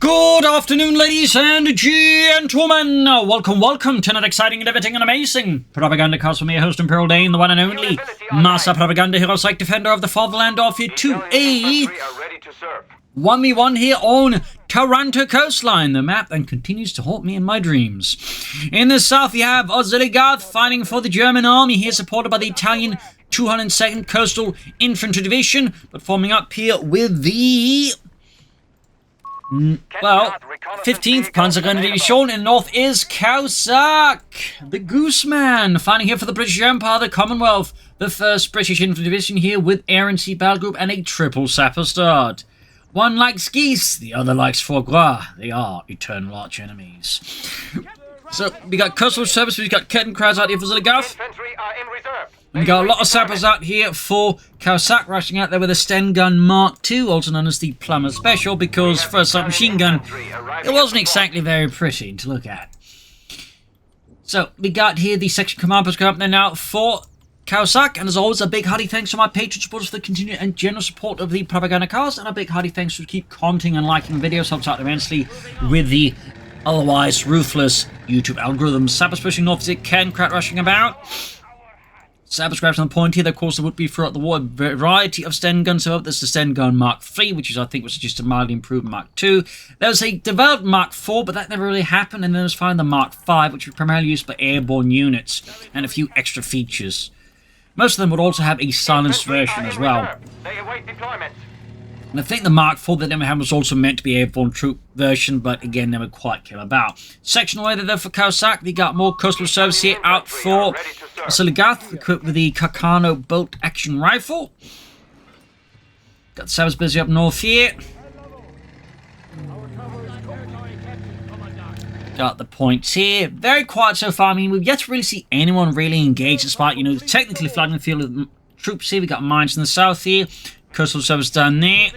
Good afternoon, ladies and gentlemen. Welcome to another exciting and everything and amazing Propagandacast with me, host Imperial Dane, the one and only Master Propaganda Hero, Psych Defender of the Fatherland, off here to a 1v1 here on Taranto Coastline, the map that continues to haunt me in my dreams. In the south, you have Oziligath fighting for the German army here, supported by the Italian 202nd Coastal Infantry Division, but forming up here with the 15th Panzergrenadier Division. In the north is Caosak, the Gooseman, fighting here for the British Empire, the Commonwealth, the 1st British Infantry Division here with Air and Sea Battle Group and a triple sapper start. One likes geese, the other likes foie gras. They are eternal arch enemies. So, we got Coastal Service, we got curtain crowds out here for Oziligath. And we got a lot of sappers out here for Caosak, rushing out there with a Sten Gun Mark II, also known as the Plumber Special, because for a submachine gun, it wasn't exactly very pretty to look at. So, we got here the section commanders going up there now for Caosak, and as always, a big hearty thanks to my Patreon supporters for the continued and general support of the Propagandacast, and a big hearty thanks to keep commenting and liking videos, helps out immensely with the otherwise ruthless YouTube algorithms. Sappers pushing north as it can, crowd rushing about. Sappers grabs on the point here. Of course, there would be throughout the war a variety of Sten guns. So there's the Sten Gun Mark III, which I think was just a mildly improved Mark II. There was a developed Mark IV, but that never really happened. And then there was finally the Mark V, which was primarily used for airborne units and a few extra features. Most of them would also have a silenced version as well. And I think the Mark IV that never had was also meant to be airborne troop version, but again, never quite came about. Section away there for Caosak, we got more coastal service here out for Oziligath, equipped with the Kakano bolt action rifle. Got the Sabres busy up north here. Got the points here. Very quiet so far. I mean, we've yet to really see anyone really engage despite, technically flooding the field with troops here. We got mines in the south here. Coastal service down there.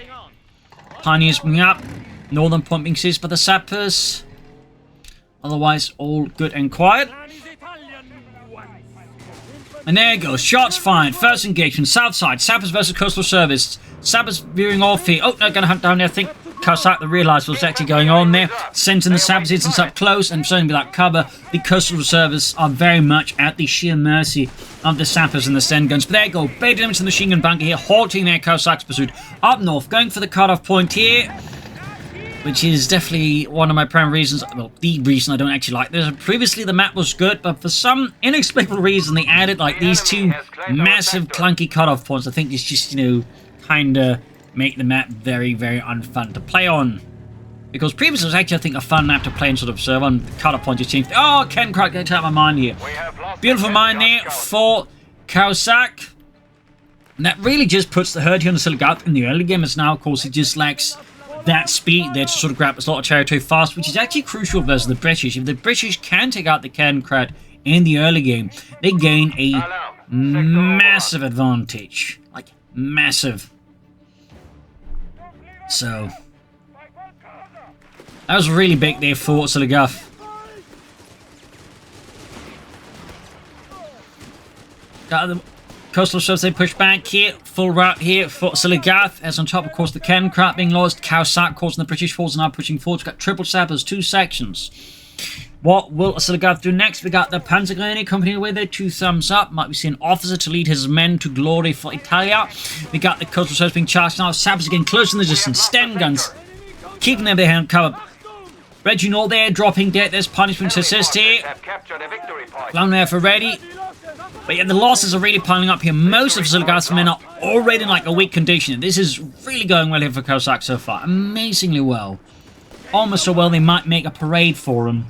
Pioneers bring up. Northern point being seized by the sappers. Otherwise, all good and quiet. And there it goes. Shots fired. First engagement. South side. Sappers versus coastal service. Sappers veering off here. Oh, no, going to hunt down there. I think Caosak realised what's actually going on there. Sensing the sappers since up close and certainly without cover, the coastal service are very much at the sheer mercy of the sappers and the Sten guns. But there you go. Baited them into the machine gun bunker here, halting their Caosak's pursuit. Up north, going for the cutoff point here, which is definitely one of my primary reasons, well, the reason I don't actually like this. Previously, the map was good, but for some inexplicable reason, they added, like, these two massive, clunky cutoff points. I think it's just, kinda make the map very, very unfun to play on. Because previously it was actually, I think, a fun map to play and sort of observe on. The cutoff point just changed. Oh, Ken Crack, get out of my mind here. Beautiful mine there for Caosak. And that really just puts the herd here on the Oziligath in the early game, as now, of course, it just lacks that speed there to sort of grab a lot of territory fast, which is actually crucial versus the British. If the British can take out the Cairncrad in the early game, they gain a massive advantage. Like, massive. So, that was really big there for Oziligath. Got the coastal service, they push back here. Full route here for Oziligath. As on top, of course, the Cairncrad being lost. Caosak, of course, and the British forces are now pushing forward. We've got triple sappers, 2 sections. What will Oziligath do next? We got the Panzergrenadier Company away there, 2 thumbs up. Might we see an officer to lead his men to glory for Italia. We got the coastal service being charged now. Sappers getting close in the distance. Sten guns keeping them behind cover. Reginald there dropping dead. There's punishment to assist here. Long there for ready. But yeah, the losses are really piling up here. Most of Oziligath's men are already in like a weak condition. This is really going well here for Caosak so far. Amazingly well. Almost so well they might make a parade for him.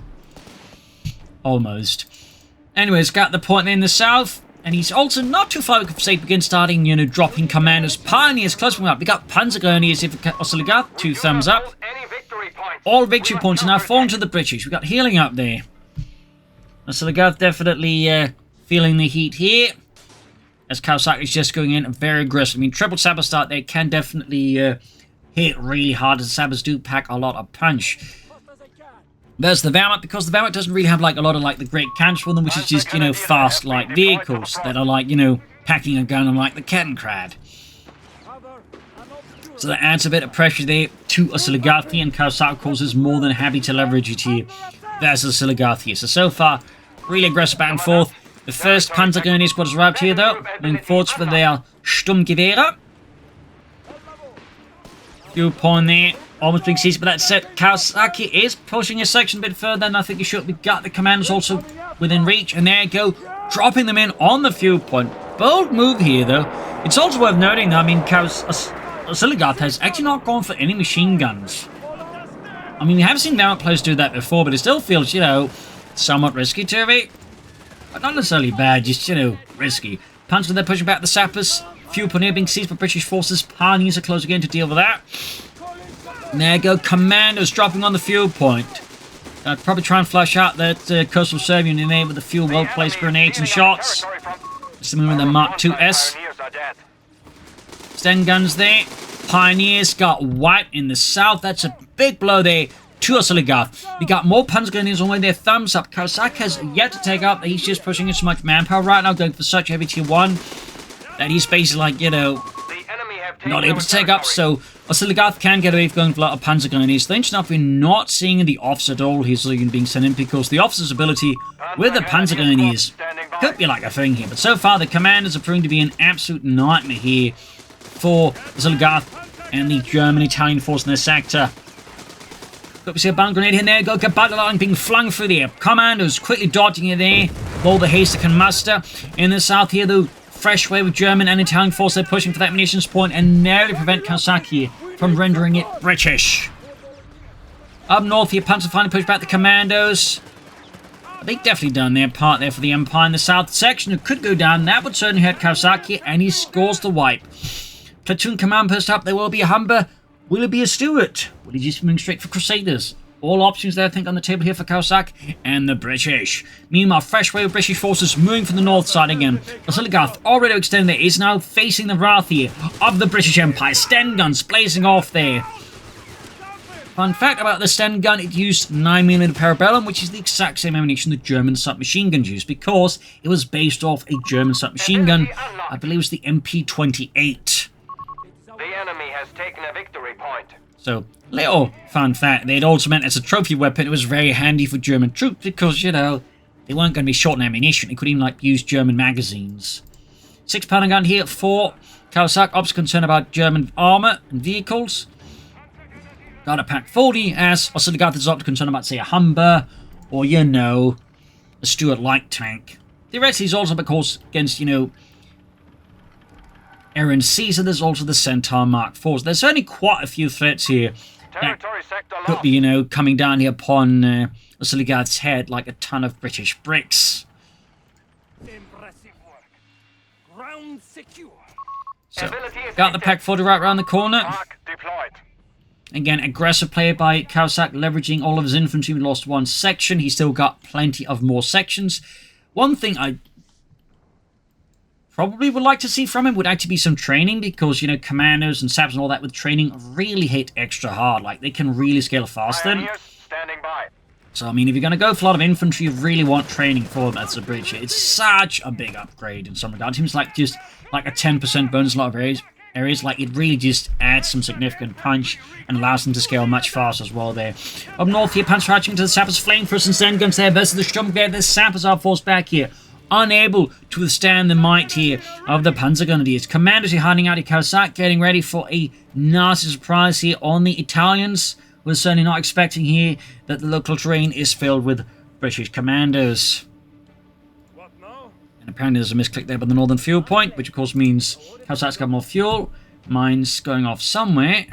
Almost. Anyways, got the point in the south. And he's also not too far, we could say, begin starting, dropping commanders. Pioneers close up. We got Panzergrenadiers here for Oziligath. 2 thumbs up. All victory points are now falling to the British. We got healing up there. Oziligath definitely feeling the heat here. As Caosak is just going in very aggressive. I mean, triple sapper start there can definitely hit really hard, as the sappers do pack a lot of punch. There's the Wehrmacht, because the Wehrmacht doesn't really have like a lot of like the great cannons for them, which is just, fast like vehicles that are like, packing a gun on like the Cairncrad. So that adds a bit of pressure there to Oziligath, and Caosak, of course, is more than happy to leverage it here versus Oziligath here. So far, really aggressive back and forth. The first Panzergrenadier squad has arrived here, though, moving forwards for their Sturmgewehre. Few point there, almost being seized, but that said, Caosak is pushing his section a bit further than I think he should. We've got the commanders also within reach, and there you go, dropping them in on the fuel point. Bold move here, though. It's also worth noting that, I mean, Oziligath has actually not gone for any machine guns. I mean, we have seen Variant players do that before, but it still feels, you know, somewhat risky to me. But not necessarily bad, just, you know, risky. Panzer, they're pushing back the sappers. Fuel point here being seized by British forces. Pioneers are close again to deal with that. And there you go, commandos dropping on the fuel point. I'd probably try and flush out that coastal Serbian in there with the fuel well-placed grenades and shots. Just the movement of the Mark IIs. Sten guns there. Pioneers got white in the south. That's a big blow there to Oziligath. We got more Panzergrenadiers on the way there. Thumbs up. Caosak has yet to take up. He's just pushing in so much manpower right now, going for such heavy tier 1 that he's basically like, you know, not able to take up. So Oziligath can get away with going for a lot of Panzergrenadiers. Strange enough, we're not seeing the officer at all. He's being sent in because the officer's ability with the Panzergrenadiers could be like a thing here. But so far, the commanders are proving to be an absolute nightmare here for Oziligath and the German-Italian force in their sector. Got to see a bound grenade in there. Got battle line being flung through the air. Commandos quickly dodging it there with all the haste they can muster. In the south here, though, fresh wave of German and Italian force. They're pushing for that munitions point and narrowly prevent Caosak here from rendering it British. Up north here, Panzer finally push back the commandos. They've definitely done their part there for the Empire. In the south section, it could go down. That would certainly hurt Caosak here, and he scores the wipe. Platoon command post up. There will be a Humber. Will it be a Stuart? Will he just move straight for Crusaders? All options there, I think, on the table here for Caosak and the British. Meanwhile, fresh wave of British forces moving from the north side again. Oziligath, already extended there, is now facing the wrath here of the British Empire. Sten guns blazing off there. Fun fact about the Sten gun, it used 9mm Parabellum, which is the exact same ammunition the German submachine guns used, because it was based off a German submachine gun. I believe it was the MP-28. The enemy has taken a victory point. So, little fun fact, they'd also meant as a trophy weapon, it was very handy for German troops because, you know, they weren't going to be short on ammunition. They could even, like, use German magazines. 6-pounder gun here for Caosak. Ops concerned about German armor and vehicles. Got a Pack 40 as Oziligath is not concerned about, say, a Humber or, you know, a Stuart light tank. Theoretically, he's also, of course, against, you know, Aaron Caesar. There's also the Centaur Mark IV. There's only quite a few threats here that could be, you know, coming down here upon Oziligath's head like a ton of British bricks. Impressive work. Ground secure. So, got the Pack 40 right around the corner. Deployed. Again, aggressive play by Caosak, leveraging all of his infantry. We lost one section. He's still got plenty of more sections. One thing I probably would like to see from him would actually be some training, because, you know, commandos and saps and all that with training really hit extra hard. Like, they can really scale faster. Standing by. So, I mean, if you're going to go for a lot of infantry, you really want training for them as a bridge. It's such a big upgrade in some regards. It seems like just like a 10% bonus in a lot of areas. Like, it really just adds some significant punch and allows them to scale much faster as well there. Up north here, Panzer hatching to the sappers, flaying for some Sten guns there versus the Sturmgewehr. The sappers are forced back here, unable to withstand the might here of the Panzergrenadiers. Commanders are hiding out at Caosak, getting ready for a nasty surprise here on the Italians. We're certainly not expecting here that the local terrain is filled with British commandos. And apparently there's a misclick there by the northern fuel point, which of course means Caosak's got more fuel. Mines going off somewhere.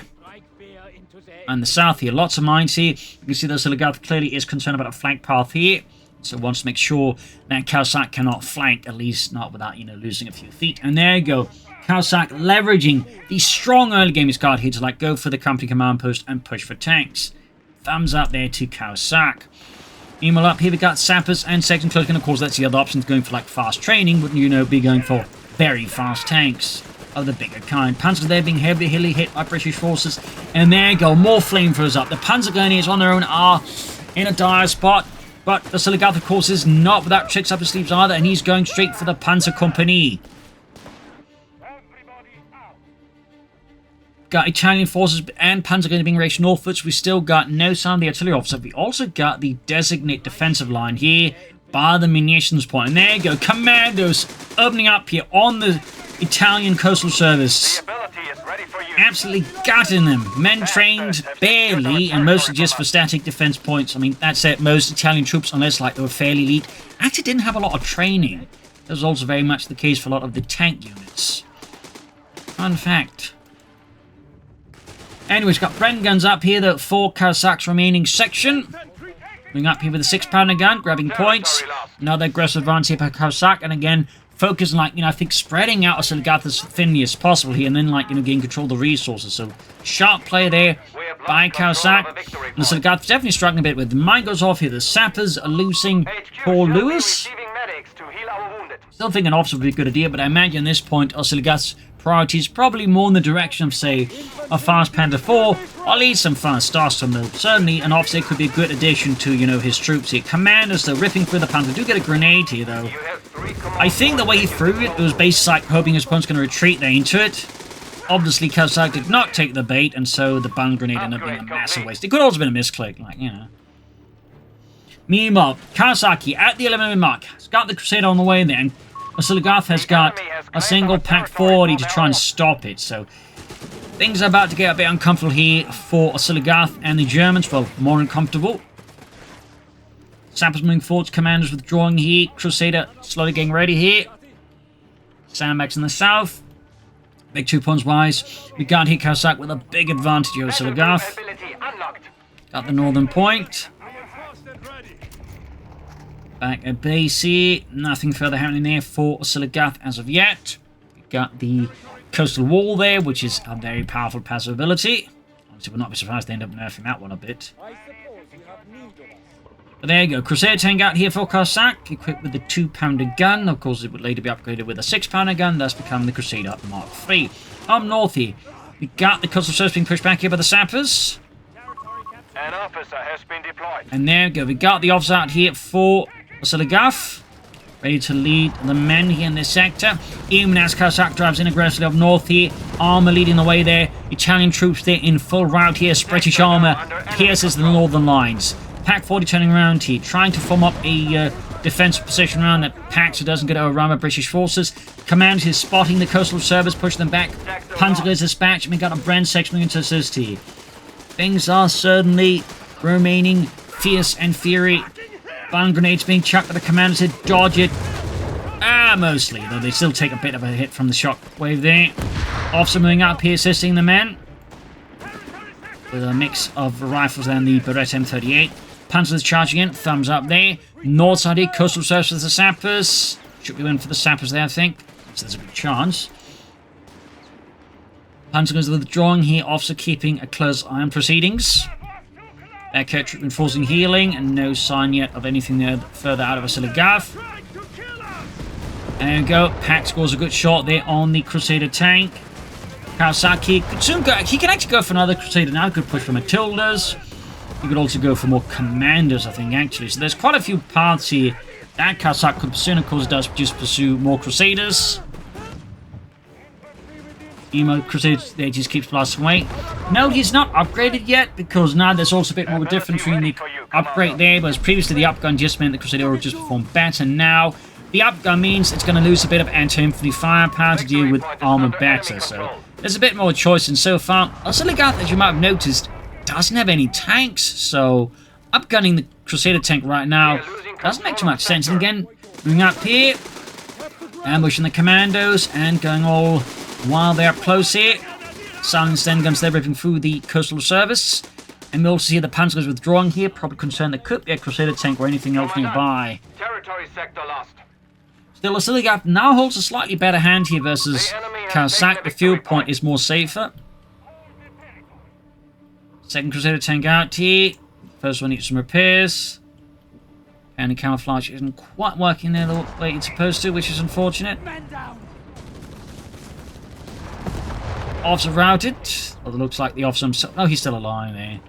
And the south here, lots of mines here. You can see that Oziligath clearly is concerned about a flank path here. So wants to make sure that Caosak cannot flank, at least not without, you know, losing a few feet. And there you go. Caosak leveraging the strong early game he's got here to, like, go for the company command post and push for tanks. Thumbs up there to Caosak. Meanwhile, up here we got sappers and section clerk, and of course that's the other option, going for, like, fast training. Wouldn't you know, be going for very fast tanks of the bigger kind. Panzers there being heavily hit by British forces. And there you go, more flamethrowers up. The Panzergrenadiers on their own are in a dire spot. But the Oziligath, of course, is not without tricks up his sleeves either, and he's going straight for the Panzer Company. got Italian forces and Panzer being raced northwards. We still got no sign of the artillery officer. We also got the designate defensive line here by the munitions point. And there you go, commandos opening up here on the Italian coastal service. The ability is ready for use. Absolutely gutting them. Men trained barely and mostly just for static defense points. I mean, that's it. Most Italian troops, unless like they were fairly elite, actually didn't have a lot of training. That was also very much the case for a lot of the tank units. Fun fact. Anyways, got Bren guns up here, the 4 Caosak's remaining section. Moving up here with a 6-pounder gun, grabbing points. Another aggressive advance here by Caosak, and again, focusing, like, I think spreading out Oziligath as thinly as possible here, and then, like, getting control of the resources. So, sharp play there by Caosak. And Oziligath definitely struggling a bit with. The mine goes off here. The sappers are losing Paul Lewis. Still think an officer would be a good idea, but I imagine at this point, Oziligath's priority is probably more in the direction of, say, a fast Panther 4, or at least some fast Starstorm mill. Certainly, an officer could be a good addition to, his troops here. Commanders, though, ripping through the Panther. Do get a grenade here, though. I think the way he threw it was basically like hoping his opponent's going to retreat there into it. Obviously, Caosak did not take the bait, and so the bun grenade ended up being a massive waste. It could also have been a misclick, Meanwhile, Caosak at the 11-minute mark has got the Crusader on the way there, and Oziligath has got a single pack 40 to try and stop it, so things are about to get a bit uncomfortable here for Oziligath and the Germans. Well, more uncomfortable. Sappers moving forwards, commanders withdrawing here, Crusader slowly getting ready here. Sandbags in the south. Big 2 points wise. We got here Caosak with a big advantage over Oziligath. Got the northern point. Back at base here, nothing further happening there for Oziligath as of yet. We got the coastal wall there, which is a very powerful passive ability. Obviously, we'll not be surprised they end up nerfing that one a bit. But there you go, Crusader tank out here for Caosak, equipped with the 2-pounder gun. Of course, it would later be upgraded with a 6-pounder gun, thus becoming the Crusader Mark III. Up north here, we got the coastal service being pushed back here by the sappers. An officer has been deployed. And there we go, we got the officer out here for Oziligath, ready to lead the men here in this sector. Even as Caosak drives in aggressively up north here, armor leading the way there. Italian troops there in full rout here. British armor pierces the northern lines. Pack 40 turning around here, trying to form up a defensive position around that pack so it doesn't get overrun by British forces. Command is spotting the coastal service, push them back. Panzer is dispatched, and we got a Bren section moving to assist here. Things are certainly remaining fierce and fiery. Bun grenades being chucked, but the commanders to dodge it. Mostly, though they still take a bit of a hit from the shock wave there. Officer moving up here, assisting the men. With a mix of rifles and the Beretta M38. Panzers charging in, thumbs up there. North side here, coastal service with the sappers. Should be win for the sappers there, I think. So there's a good chance. Panzers withdrawing here, officer keeping a close eye on proceedings. Aircraft troop enforcing healing, and no sign yet of anything there further out of Oziligath. There we go. Pack scores a good shot there on the Crusader tank. Caosak could soon go. He can actually go for another Crusader now. Good push for Matildas. He could also go for more commanders, I think, actually. So there's quite a few paths here that Caosak could pursue, and of course does just pursue more Crusaders. Emo Crusader there just keeps blasting away. No, he's not upgraded yet, because now there's also a bit more of a difference between the upgrade there, whereas previously the upgun just meant the Crusader would just perform better. Now, the upgun means it's going to lose a bit of anti-infantry firepower to deal with armor better, so there's a bit more choice, and so far, Oziligath, as you might have noticed, doesn't have any tanks, so upgunning the Crusader tank right now doesn't make too much sense. And again, moving up here, ambushing the commandos, and going all while they're up close here. Silenced then guns there ripping through the coastal service. And we also see the Panzers withdrawing here, probably concerned there could be a Crusader tank or anything else nearby. Territory sector lost. Still, Oziligath now holds a slightly better hand here versus Caosak. The field point is more safer. Second Crusader tank out here. First one needs some repairs. And the camouflage isn't quite working there the way it's supposed to, which is unfortunate. Officer routed. Although it looks like the officer himself... Oh, he's still alive there.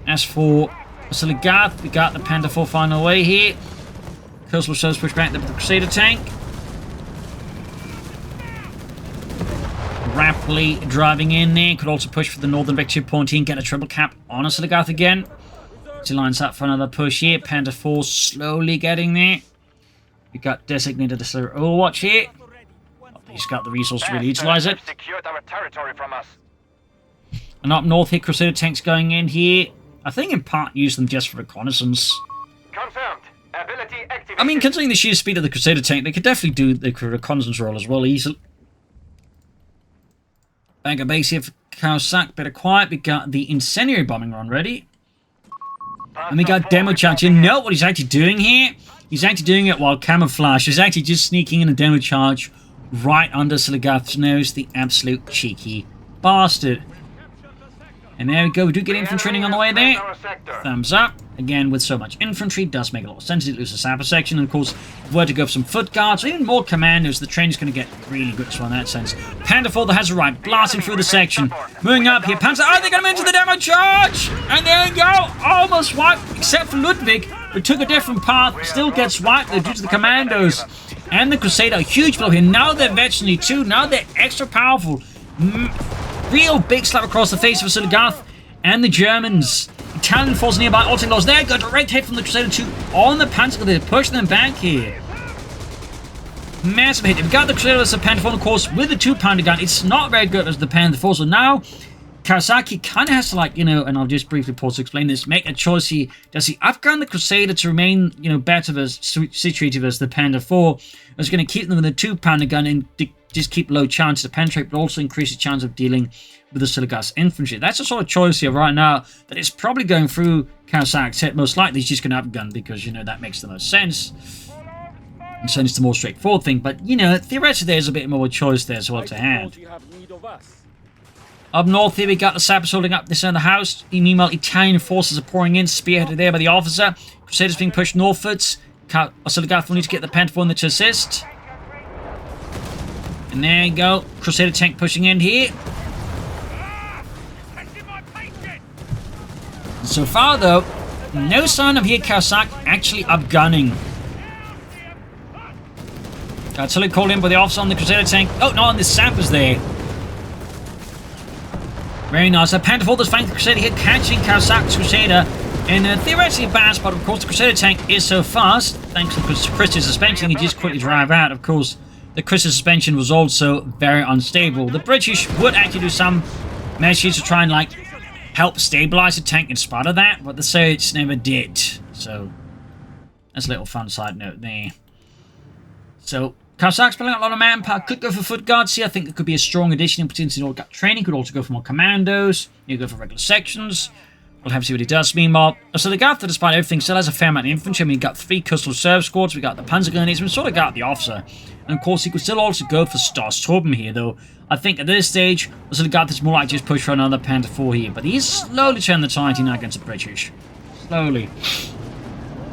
As for Oziligath, we got the Panther 4 flying away here. Coastal Service push back the Crusader tank. rapidly driving in there. Could also push for the northern victory point here and get a triple cap on Oziligath again. She lines up for another push here. Panther 4 slowly getting there. We got designated as their Overwatch here. He's got the resource to really utilize it. Secured our territory from us. And up north here, Crusader tanks going in here. I think in part use them just for reconnaissance. Confirmed. Ability activated. I mean, considering the sheer speed of the Crusader tank, they could definitely do the reconnaissance role as well easily. Banker base here for Caosak, better quiet. We got the incendiary bombing run ready. And we got demo charge. You know what he's actually doing here? He's actually doing it while camouflage. He's actually just sneaking in a demo charge right under Oziligath's nose. The absolute cheeky bastard. And there we go. We do get infantry training on the way there. Thumbs up. Again, with so much infantry, does make a lot of sense. It loses the sapper section. And of course, if we were to go for some foot guards or even more commandos, the training's going to get really good as well in that sense. Panther 4 that has a right, blasting through the section. Moving up here. Panzer, oh, they got him into the demo charge! And there you go. Almost wiped, except for Ludwig, who took a different path. Still gets wiped though due to the commandos. And the Crusader, a huge blow here. Now they're veteran too. Now they're extra powerful. Real big slap across the face of Oziligath and the Germans. Italian forces nearby, Oziligath there. Got a direct hit from the Crusader 2 on the Panther. They're pushing them back here. Massive hit. We've got the Crusader as a Panther 4, of course, with the 2-pounder gun. It's not very good as the Panther 4. So now, Caosak kind of has to, like, you know, and I'll just briefly pause to explain this, make a choice here. Does he upgun the Crusader to remain, you know, better situated as the Panther 4? Or is going to keep them with a 2-pounder gun and just keep low chance to penetrate, but also increase the chance of dealing with the Oziligath's infantry? That's a sort of choice here right now that is probably going through Caosak's head. Most likely he's just going to upgun because, you know, that makes the most sense. And so it's the more straightforward thing. But, you know, theoretically there's a bit more choice there as well to hand. Up north here we got the sappers holding up this end of the house. Meanwhile, Italian forces are pouring in, spearheaded there by the officer. Crusaders being pushed northwards. Oziligath will need to get the Panther 4 in there to assist. And there you go. Crusader tank pushing in here. So far, though, no sign of here Caosak actually upgunning. Artillery called in by the officer on the Crusader tank. Oh, no, on the sappers there. Very nice. The Panther 4 that's flanked the Crusader here, catching Caosak's Crusader. And theoretically fast, but of course the Crusader tank is so fast, thanks to Chris's suspension, he just quickly drive out. Of course, the Chris's suspension was also very unstable. The British would actually do some measures to try and, like, help stabilize the tank in spite of that, but the Soviets never did. So, that's a little fun side note there. So, Caosak's pulling out a lot of manpower. Could go for foot guards here. I think it could be a strong addition, potentially all got training. Could also go for more commandos. You go for regular sections. We'll have to see what he does. Meanwhile, Oziligath, despite everything, still has a fair amount of infantry. I mean, we got 3 coastal reserve squads. We got the Panzer Grenadiers. We sort of got the officer. And of course, he could still also go for Starstorm here, though. I think at this stage, Oziligath is more like just push for another Panther 4 here. But he's slowly turning the tide now against the British. Slowly.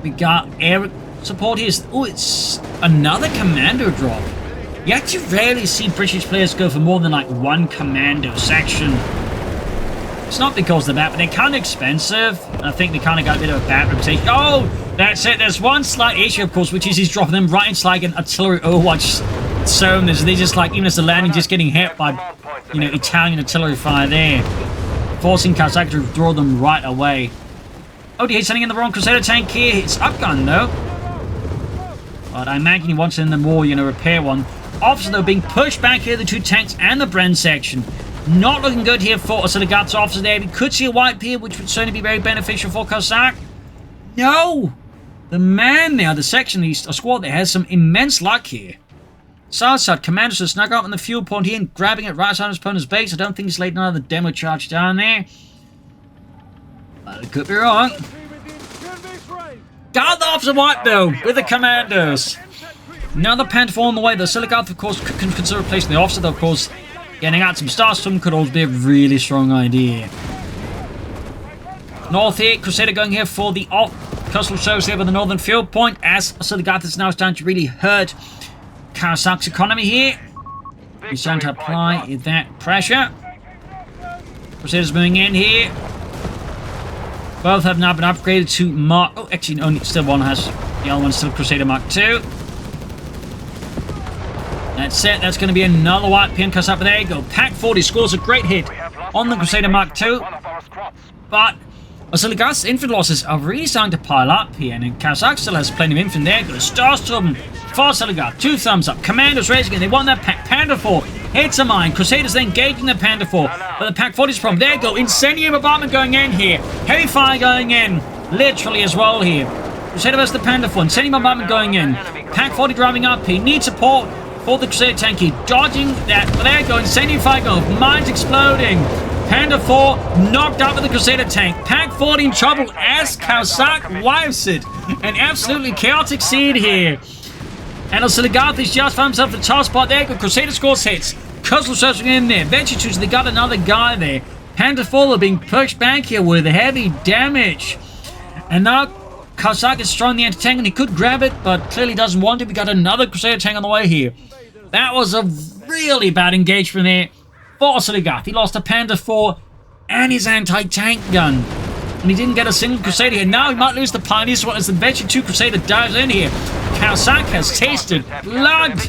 We got air support here. Oh, it's another commando drop. You actually rarely see British players go for more than like 1 commando section. It's not because of that, but they're kind of expensive. And I think they kind of got a bit of a bad reputation. Oh, that's it. There's one slight issue, of course, which is he's dropping them right into like an artillery overwatch zone. They're just like, even as the landing, just getting hit by, you know, Italian artillery fire there. Forcing Caosak to draw them right away. Oh, he's sending in the wrong Crusader tank here. It's upgun, though. But I imagine he wants in the more, you know, repair one. Officer, though, being pushed back here, the 2 tanks and the Bren section. Not looking good here for Oziligath's officer there. We could see a wipe here, which would certainly be very beneficial for Caosak. No! The man there, the section, a squad there, has some immense luck here. Southside commanders to snug up on the fuel point here and grabbing it right on his opponent's base. I don't think he's laid another demo charge down there. But it could be wrong. Got the officer wipe, though, with the commandos. Another Panther 4 on the way. The Oziligath, of course, could consider replacing the officer, though, of course. Getting out some Starstorm could also be a really strong idea. North here, Crusader going here for the coastal service here by the northern field point, as Oziligath is now starting to really hurt Caosak's economy here. He's trying to apply that pressure. Crusaders moving in here. Both have now been upgraded to Mark... Oh, actually, only still one has... The other one's still Crusader Mark II. That's it. That's going to be another white pin cuss up. There you go. Pack 40 scores a great hit on the Crusader Mark II. But Oziligath's infantry losses are really starting to pile up here. And Caosak still has plenty of infantry there. Got a Starstorm for Oziligath. 2 thumbs up. Commandos racing again. They want that pack. Panda 4 hits a mine. Crusaders then engaging the Panda 4. But the pack 40's problem. There you go. Incendiary bombardment going in here. Heavy fire going in. Literally as well here. Crusader versus the Panda 4. Incendiary bombardment going in. Pack 40 driving up here. Needs support for the Crusader tank here. Dodging that. But there you go. Incendiary fire going. Mines exploding. Panda 4 knocked out with the Crusader tank. Pack 40 in trouble as Caosak wipes it. An absolutely chaotic scene here. And Oziligath is just found himself the top spot there. Crusader scores hits. Coastal searching in there. Venture they got another guy there. Panda 4 are being pushed back here with heavy damage. And now Caosak is throwing the anti-tank and he could grab it, but clearly doesn't want to. We got another Crusader tank on the way here. That was a really bad engagement there for Oziligath. He lost a Panda 4 and his anti-tank gun. And he didn't get a single Crusader here. Now he might lose the Pioneer Sword as the Venture 2 Crusader dives in here. Caosak has tasted blood.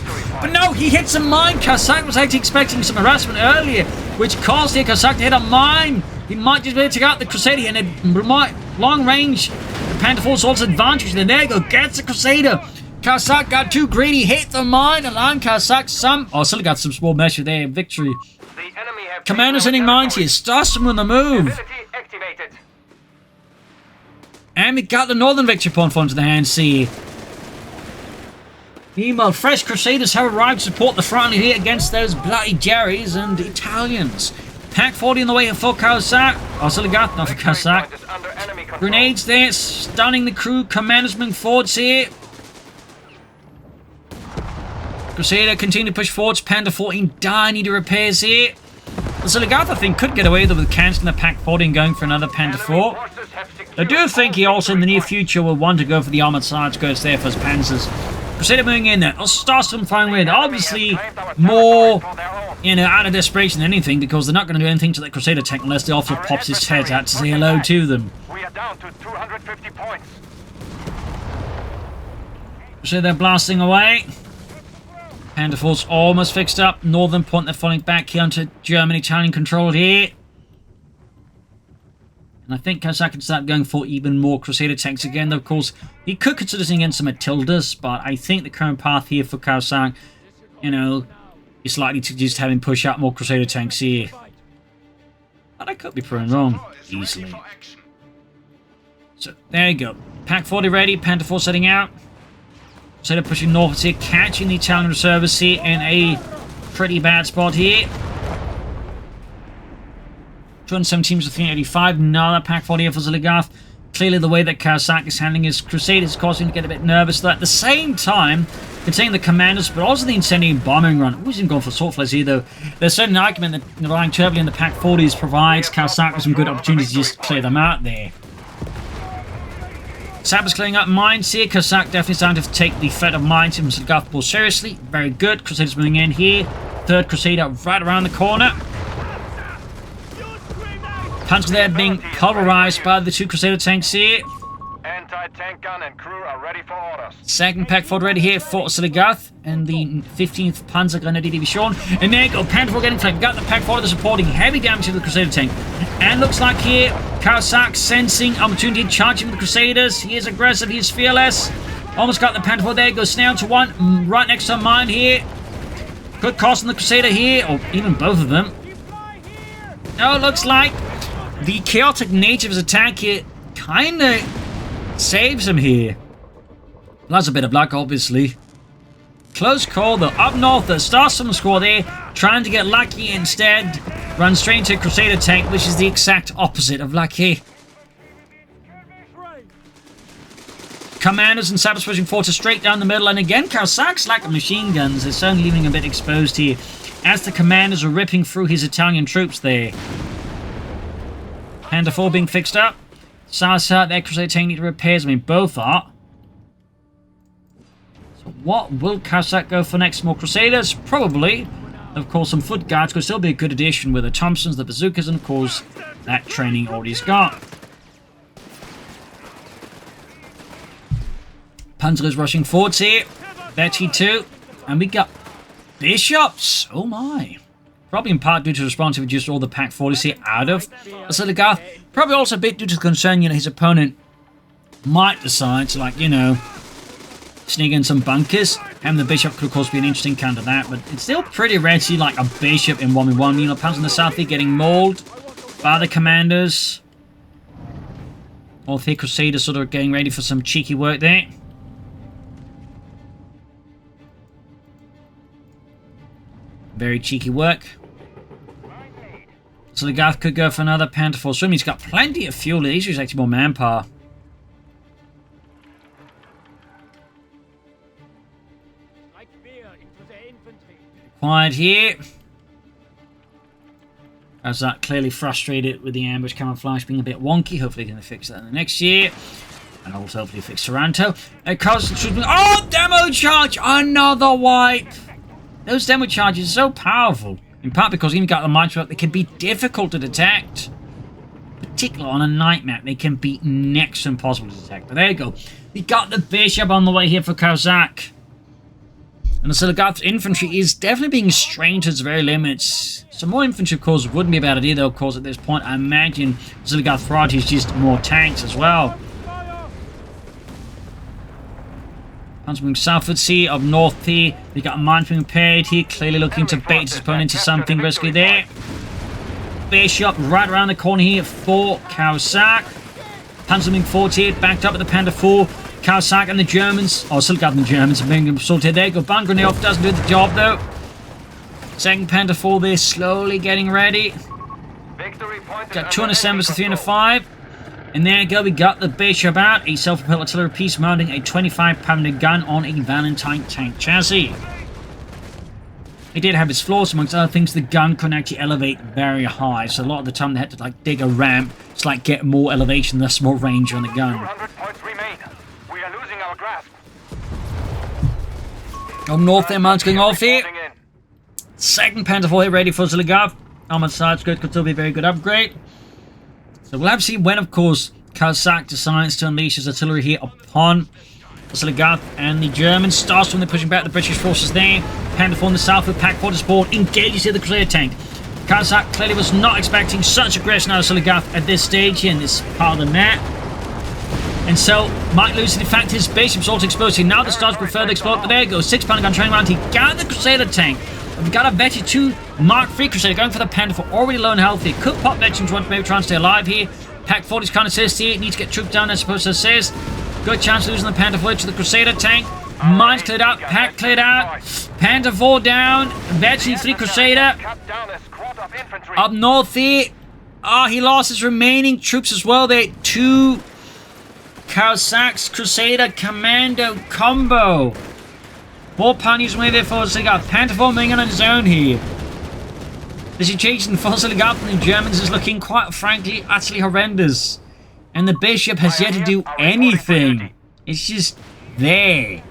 But no, he hits a mine. Caosak was actually expecting some harassment earlier, which caused here Caosak to hit a mine. He might just be able to take out the Crusader and at long range. The Panda 4 swords advantage. Then there you go. Gets the Crusader. Caosak got too greedy. Hit the mine. Allowing Caosak some... Oh, still got some small measure there. Victory. Commandos hitting mines here. Starts them on the move. And we got the Northern Victory Point into the hands here. Meanwhile, fresh Crusaders have arrived to support the front here against those bloody Jerrys and Italians. Pack 40 on the way for Caosak. Oziligath, not for Caosak. Grenades there, stunning the crew. Commanders moving forwards here. Crusader continue to push forwards. Panda 14 dire need repairs here. Oziligath, I think, could get away with cancelling the Pack 40 and going for another Panda 4. I do think he also in the near future will want to go for the armored side skirts there for his panzers. Crusader moving in there. Starstorm firing with obviously more, out of desperation than anything, because they're not going to do anything to that Crusader tank unless the officer pops his head out to say hello to them. We are down to 250 points. So they're blasting away. Panda 4's almost fixed up. Northern point, they're falling back here onto German Italian control here. And I think Caosak can start going for even more Crusader tanks again. Though, of course, he could consider sending in some Matildas, but I think the current path here for Caosak, is likely to just have him push out more Crusader tanks here. But I could be proven wrong, easily. So, there you go. Pack 40 ready, Panda 4 setting out. Crusader pushing north here, catching the Italian reservists here in a pretty bad spot here. 217 to 385, another Pack 40 here for Oziligath. Clearly the way that Caosak is handling his Crusaders is causing him to get a bit nervous. Though at the same time, containing the Commanders, but also the incendiary bombing run. Who's even going for sword flares here, though? There's a certain argument that relying terribly on the Pack 40s provides Caosak with some good opportunities to just clear them out there. Sappers clearing up mines here. Caosak definitely starting to take the threat of mines from Oziligath more seriously. Very good. Crusaders moving in here. Third Crusader right around the corner. Panzers there being pulverized by the 2 Crusader tanks here. Anti-tank gun and crew are ready for orders. Second Pack 40 ready here for Oziligath and the 15th Panzer Grenadier Division. And there you go, Panda 4 getting flanked. Got the Pack 40 supporting heavy damage to the Crusader tank. And looks like here, Caosak sensing opportunity, charging with the Crusaders. He is aggressive, he is fearless. Almost got the Panda 4 there, goes snail to one, right next to a mine here. Good cost on the Crusader here, or even both of them. Oh, looks like the chaotic nature of his attack here kinda saves him here. That's a bit of luck, obviously. Close call, though. Up north, the Starstorm squad there, trying to get lucky instead. Run straight into a Crusader tank, which is the exact opposite of lucky. Commanders and Sappers pushing forward straight down the middle, and again, Caosak's lack of machine guns is certainly leaving him a bit exposed here, as the Commanders are ripping through his Italian troops there. Panda 4 being fixed up. Caosak, their Crusader tank need repairs. I mean, both are. So what will Caosak go for next? More Crusaders? Probably. Of course, some foot guards could still be a good addition with the Thompsons, the bazookas, and of course, that training already's got. Panzer is rushing forwards here. Betty 2. And we got bishops. Oh my. Probably in part due to the response to reduce all the pack forces here out of Oziligath. Probably also a bit due to the concern, his opponent might decide to, like, sneak in some bunkers. Having the bishop could, of course, be an interesting counter to that, but it's still pretty rare to see, like, a bishop in 1v1. Meanwhile, pounds on the south here getting mauled by the commanders. All three Crusaders sort of getting ready for some cheeky work there. Very cheeky work. So the Gath could go for another Panther Force swim. He's got plenty of fuel. He's using actually more manpower. Quiet here. As that clearly frustrated with the ambush camouflage being a bit wonky. Hopefully going to fix that in the next year. And also hopefully fix Taranto. Oh, demo charge! Another wipe! Those demo charges are so powerful. In part because even got the micro, they can be difficult to detect. Particularly on a night map, they can be next to impossible to detect. But there you go. We got the bishop on the way here for Caosak. And the Oziligath infantry is definitely being strained to its very limits. Some more infantry, of course, wouldn't be a bad idea, though, of course, at this point. I imagine Oziligath priority is just more tanks as well. Moving southwards here, up north here. We got a mine being repaired here, clearly looking to bait his opponent into something risky there. Bishop right around the corner here for Caosak. Panzer forward here, backed up with the Panther 4. Caosak and the Germans, Oziligath and the Germans are being assaulted. There you go, Ban Grenade off, doesn't do the job though. Second Panther 4 there, slowly getting ready. Got 207 to 305. And there you go, we got the bishop out. A self-propelled artillery piece mounting a 25-pounder gun on a Valentine tank chassis. It did have its flaws, amongst other things. The gun couldn't actually elevate very high, so a lot of the time they had to like dig a ramp to like get more elevation, thus more range on the gun. 200 points remain. We are losing our grasp. Up north there, mounts going off here. Second Panther 4 here ready for Oziligath. Armored side skirt could still be a very good upgrade. So we'll have to see when, of course, Caosak decides to unleash his artillery here upon Oziligath and the Germans. Starts when they're pushing back the British forces there. Panther 4 in the south with Pack 4 to support. Engages here the Crusader tank. Caosak clearly was not expecting such aggression out of Oziligath at this stage here in this part of the map. And so, might lose in fact his bishop's also exposed here. Now the stars will further explode, but there you go. 6-pounder gun training round. He got the Crusader tank. We've got a Vetch 2 Mark III Crusader going for the Panther 4, already low and healthy. Could pop Vetchings once, maybe try and stay alive here. Pack 40's kind of says here, needs to get troops down, I suppose it says. Good chance of losing the Panther 4 to the Crusader tank. Mines cleared out, Pack cleared out. Panther 4 down, Vetch 3 Crusader. Up north here. Oh, he lost his remaining troops as well there. 2 Caosak's Crusader Commando combo. 4 ponies away there for Oziligath. Panther 4 moving on his own here. The situation for Oziligath and the Germans is looking quite frankly utterly horrendous. And the bishop has yet to do anything. It's just there.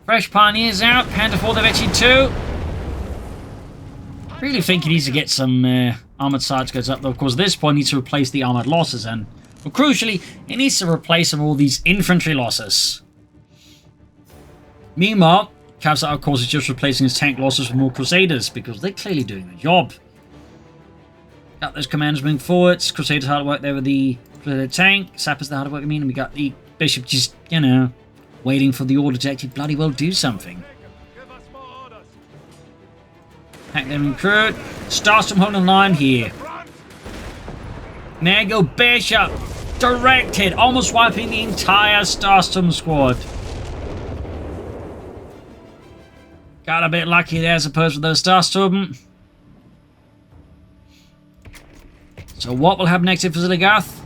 Fresh pioneers out. Panther 4 they've actually 2. Really think he needs to get some armored side skirts up though. Of course at this point he needs to replace the armored losses and well, crucially he needs to replace some of all these infantry losses. Meanwhile, Caosak, of course, is just replacing his tank losses with more Crusaders because they're clearly doing the job. Got those commanders moving forwards. Crusaders hard at work there with the Crusader tank. Sappers the hard at work, and we got the bishop just, waiting for the order to actually bloody well do something. Pack them recruit. Starstorm holding the line here. There you go, bishop. Directed, almost wiping the entire Starstorm squad. Got a bit lucky there, I suppose, with those Starstorm. So what will happen next here for Oziligath?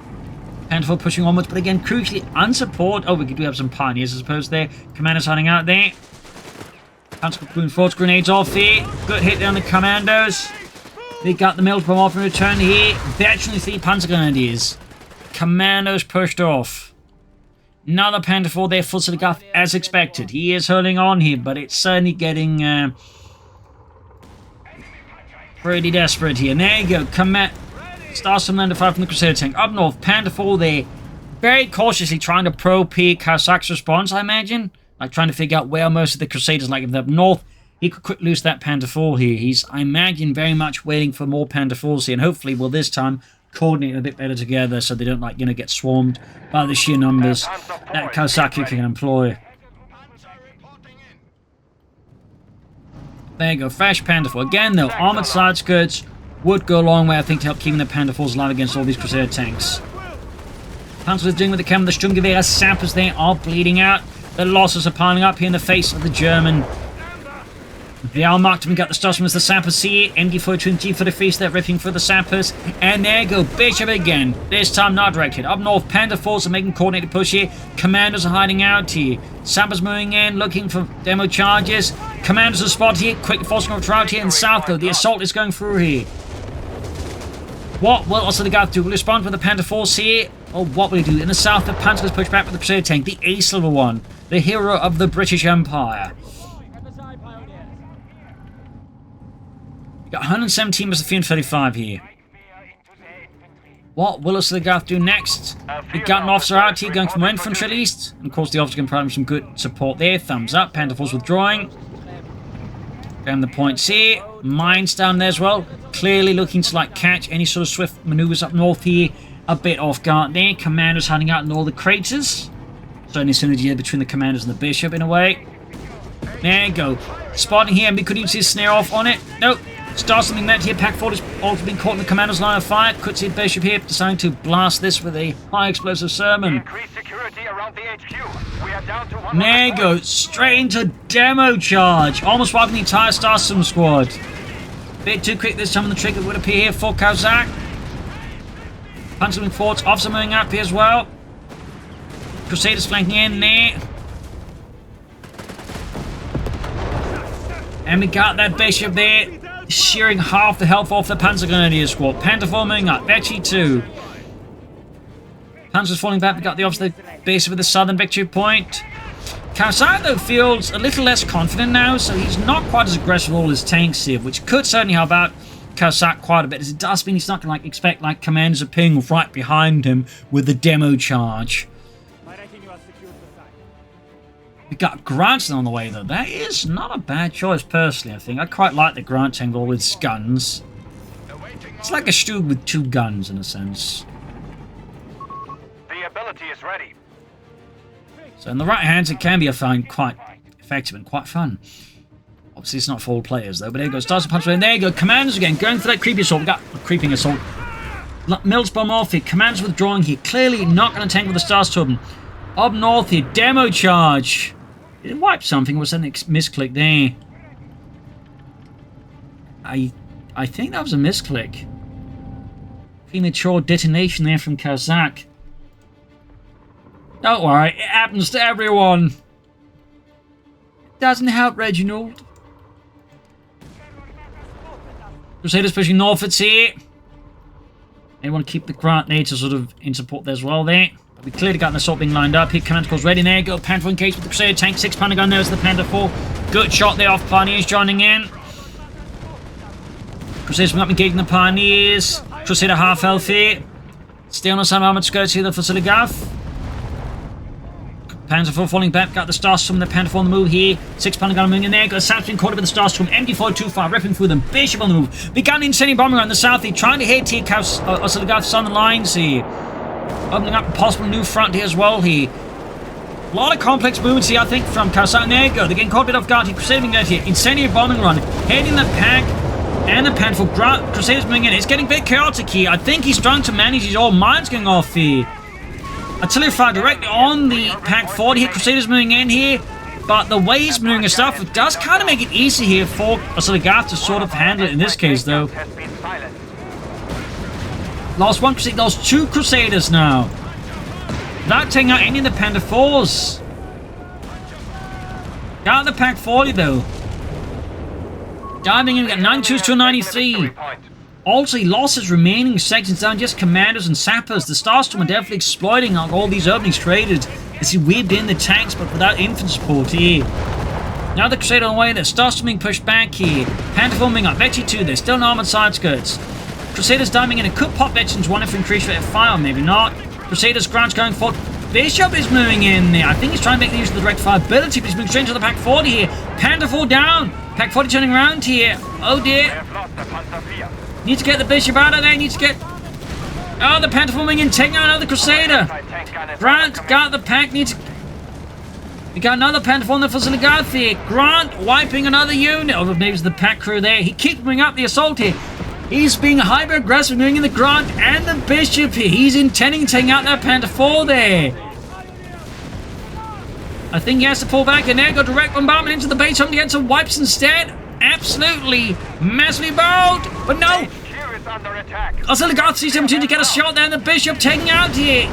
Panther 4 pushing onwards, but again, crucially, unsupport. Oh, we do have some pioneers, I suppose, there. Commanders hiding out there. Panzer moving forwards, grenades off here. Good hit there on the commandos. They got the military bomb off in return here. Virtually 3 Panzer Grenadiers. Commandos pushed off. Another Panther 4 there for Oziligath as expected. He is holding on here, but it's certainly getting pretty desperate here. And there you go. Starstorm Lander 5 from the Crusader tank. Up north, Panther 4 there. Very cautiously trying to peek Caosak's response, I imagine. Like trying to figure out where most of the Crusaders like up north. he could quick lose that Panther 4 here. He's, I imagine, very much waiting for more Panther 4s here, and hopefully will this time coordinate a bit better together so they don't, like, you know, get swarmed by the sheer numbers that Caosak can employ. There you go, fresh Panther 4. Again, though, armored side skirts would go a long way, I think, to help keeping the Panther 4s alive against all these Crusader tanks. Panzer is doing with the Chem, the Sturmgewehr sappers there are bleeding out. The losses are piling up here in the face of the German. The Wehrmacht, we got the Stossman as the sappers see it. MD42 and G43, they're ripping for the sappers. And there you go, Bishop again. This time not directed. Up north, Panther 4s are making coordinated push here. Commanders are hiding out here. Sappers moving in, looking for demo charges. Commanders are spotted here. Quick forcing off route here in the south, though. The assault is going through here. What will Oziligath do? Will he respond with the Panther 4s here? Or what will he do? In the south, the Panzer is pushed back with the Crusader tank. The ace level one. The hero of the British Empire. Got 117 versus 335 here. What will Oziligath do next? We got an officer out here going from infantry at least. And of course the officer can provide him some good support there. Thumbs up. Panther 4s withdrawing. Down the points here. Mines down there as well. Clearly looking to like catch any sort of swift maneuvers up north here. A bit off guard there. Commanders hiding out in all the craters. Certainly synergy here between the commanders and the bishop in a way. There you go. Spotting here, and we could even see a snare off on it. Nope. Star something met here. Pack 4 has also been caught in the commander's line of fire. Could see Bishop here deciding to blast this with a high explosive sermon. Increase security around the HQ. We are down to one. There you go. Straight into demo charge. Almost wiping the entire Star System squad. Bit too quick this time on the trigger would appear here for Caosak. Panzer moving forwards. Officer moving up here as well. Crusaders flanking in there. And we got that Bishop there, shearing half the health off the Panzer Grenadier squad. Panther 4 moving up. Vecchi 2. Panzer's falling back. We got the officer base with the southern victory point. Caosak, though, feels a little less confident now, so he's not quite as aggressive with all his tanks here, which could certainly help out Caosak quite a bit, as it does mean he's not going to expect commanders to ping right behind him with the demo charge. We got Grant on the way, though. That is not a bad choice, personally, I think. I quite like the Grant tank with all its guns. It's like a Stug with 2 guns, in a sense. The ability is ready. So in the right hands, it can be quite effective and quite fun. Obviously, it's not for all players, though. But there you go. Stars and punch. And there you go. Commanders again, going for that creepy assault. We got a creeping assault. Mills bomb off here. Commanders withdrawing here. Clearly not going to tank with the Starsturm. Up north here. Demo charge. Did it wipe something? Was that a misclick there? I think that was a misclick. Premature detonation there from Caosak. Don't worry, it happens to everyone. It doesn't help, Reginald. Crusaders pushing northwards here. They want to keep the grenadiers sort of in support there as well there. But we clearly got an assault being lined up here. Command calls ready. There you go. Panther engaged with the Crusader tank. 6 Panther gun there is the Panther 4. Good shot there off Pioneers joining in. Crusaders been up engaging the Pioneers. Crusader half health here. Still on some armored skirts here for Oziligath. Panzer 4 falling back, got the Starstorm, the Panther 4 on the move here. 6 Panther gun moving in there, got South being caught up with the Starstorm. MD425 ripping through them. Bishop on the move. We got an incendiary bombing around the south here, trying to hit here Oziligath's on the lines here. Opening up a possible new front here as well here. A lot of complex movements here, I think, from Caosak. There you go. They're getting caught a bit off guard here. Crusading that here. Incendiary bombing run. Heading the pack and the Panther 4. Crusaders moving in. It's getting a bit chaotic here. I think he's trying to manage his old mines going off here. Artillery fire directly on the pack 40 here. Crusaders moving in here. But the way he's moving his stuff, it does kind of make it easy here for Oziligath to sort of handle it in this case, though. Lost 1 Crusader, lost 2 Crusaders now. Without taking out any of the Panther 4s. Got the pack 40, though. Diving in, we got 92s to 93. Also, he lost his remaining sections down, just commanders and sappers. The Starstorm are definitely exploiting all these openings created as he weaved in the tanks, but without infantry support here. Now the Crusader on the way, the Starstorm being pushed back here. Panther 4 moving up, Vecchi 2, there's still an armored side skirts. Crusaders diving in, it could pop Vecchi's one if we increase rate of fire, maybe not. Crusaders Grant's going forward. Bishop is moving in there. I think he's trying to make use of the direct fire ability, but he's moving straight into the pack 40 here. Panther 4 down. Pack 40 turning around here. Oh We dear. have lost the Panzer IV. Need to get the Bishop out of there. Need to get... Oh, the Panther forming in, taking out another Crusader. Anti-tank gun is Grant under got the pack. Needs... We got another Panther forming for Oziligath here. Grant wiping another unit. Oh, maybe it's the pack crew there. He keeps bringing up the assault here. He's being hyper-aggressive, moving in the Grant and the Bishop here. He's intending to take out that Panther 4 there. I think he has to pull back in there, go direct bombardment into the base, hoping to get some wipes instead. Absolutely massively bold, but no. HQ is under attack. Oziligath sees him to get a shot there, and the Bishop taking out here.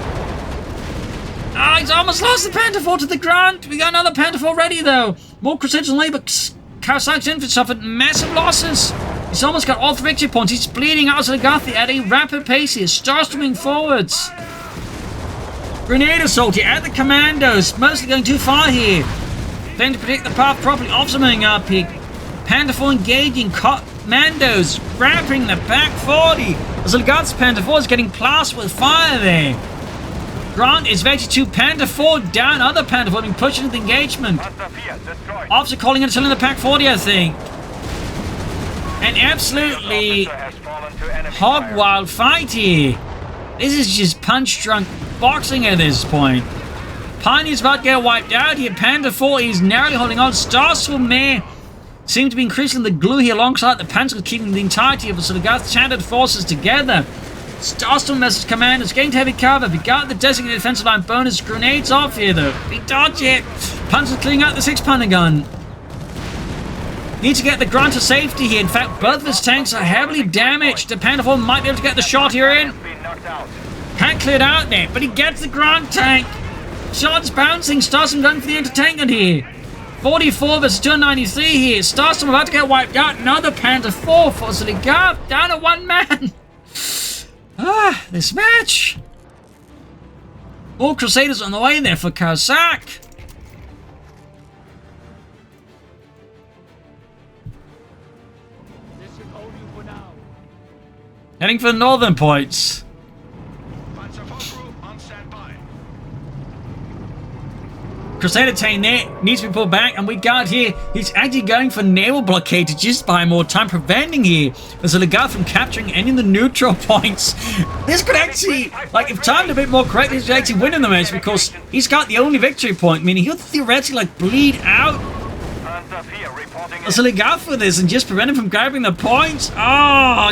Ah, he's almost lost the Panther 4 to the Grant. We got another Panther 4 ready though. More Crusaders on labor. Caosak's infantry suffered massive losses. He's almost got all 3 victory points. He's bleeding out Oziligath at a rapid pace here. Starstorming forwards. Grenade assault here at the commandos. Mostly going too far here. Failing to predict the path properly. Offsuming up here. Panther 4 engaging commandos. Wrapping the back 40. Oziligath's Panther 4 is getting plastered with fire there. Grant is ready to Panther 4 down. Other Panther 4 being pushed into the engagement. Panzer IV destroyed. Officer calling it still in the pack 40, I think. And absolutely Officer has fallen to enemy hog fire. wild fight here. This is just punch-drunk boxing at this point. Pioneer's about to get wiped out here. Panther 4 is narrowly holding on. Starstorm there seem to be increasing the glue here alongside the Panzer, keeping the entirety of the Oziligath's shattered forces together. Starstorm message commanders getting to heavy cover. We got the designated defensive line bonus grenades off here though. We dodge it. Panzer clearing out the 6-pounder gun. Need to get the Grant to safety here. In fact, both of his tanks are heavily damaged. The Panther 4 might be able to get the shot here in. Been knocked out. Can't clear it out there, but he gets the Grant tank. Shots bouncing. Starstorm going for the anti-tank gun here. 44 versus 293 here. Starstorm about to get wiped out. Another Panther 4 for Oziligath. Down to 1 man. Ah, this match. All Crusaders on the way there for Caosak. Heading for the northern points. Panzer IV group on standby. Crusader tank there needs to be pulled back, and we got here. He's actually going for naval blockade to just buy more time, preventing here Oziligath from capturing any of the neutral points. This could actually, like, if timed a bit more correctly, he could actually win in the match because he's got the only victory point, meaning he'll theoretically like bleed out Panzer IV reporting in. Oziligath for this and just prevent him from grabbing the points. Oh,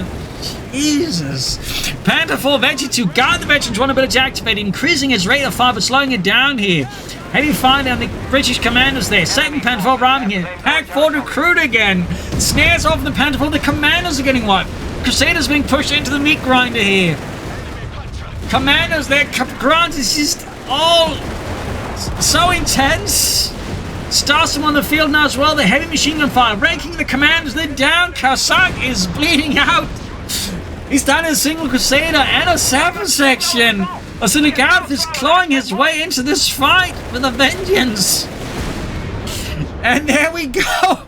Jesus. Panther 4 venture to guard the veteran's vulnerability activated, increasing his rate of fire but slowing it down here. Heavy fire down the British commanders there. Second Panther 4 ramming here. Pack 4 recruit again. Snares off the Panther 4. The commanders are getting wiped. Crusaders being pushed into the meat grinder here. Commanders there. Grant is just all so intense. Starstorm on the field now as well. The heavy machine gun fire. Raking the commanders. They're down. Caosak is bleeding out. He's down in a single Crusader and a sapper section. Oziligath is clawing his way into this fight with a vengeance. And there we go.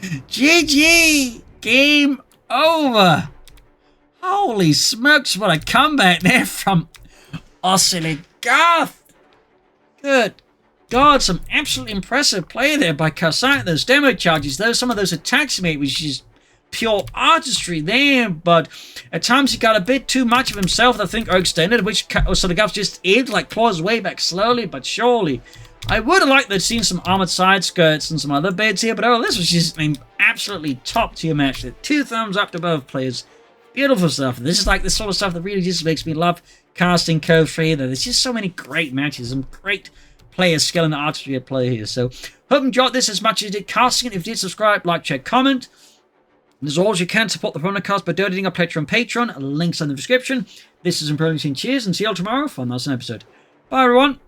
GG. Game over. Holy smokes, what a comeback there from Oziligath. Good God, some absolutely impressive play there by Caosak. Those demo charges, some of those attacks he made was just pure artistry there, but at times he got a bit too much of himself, I think, or extended, which Oziligath just able to like claw his way back slowly but surely. I would have liked to have seen some armored side skirts and some other bits here, but this was just an absolutely top tier match. 2 thumbs up to both players. Beautiful stuff. This is like the sort of stuff that really just makes me love casting CoH3. There's just so many great matches and great player skill and artistry at play here. So hope you enjoyed this as much as you did casting it. If you did, subscribe, like, check, comment. And as always, you can support the Propagandacast by donating a pledge on Patreon. Links in the description. This is Improving Scene. Cheers, and see you all tomorrow for another episode. Bye, everyone.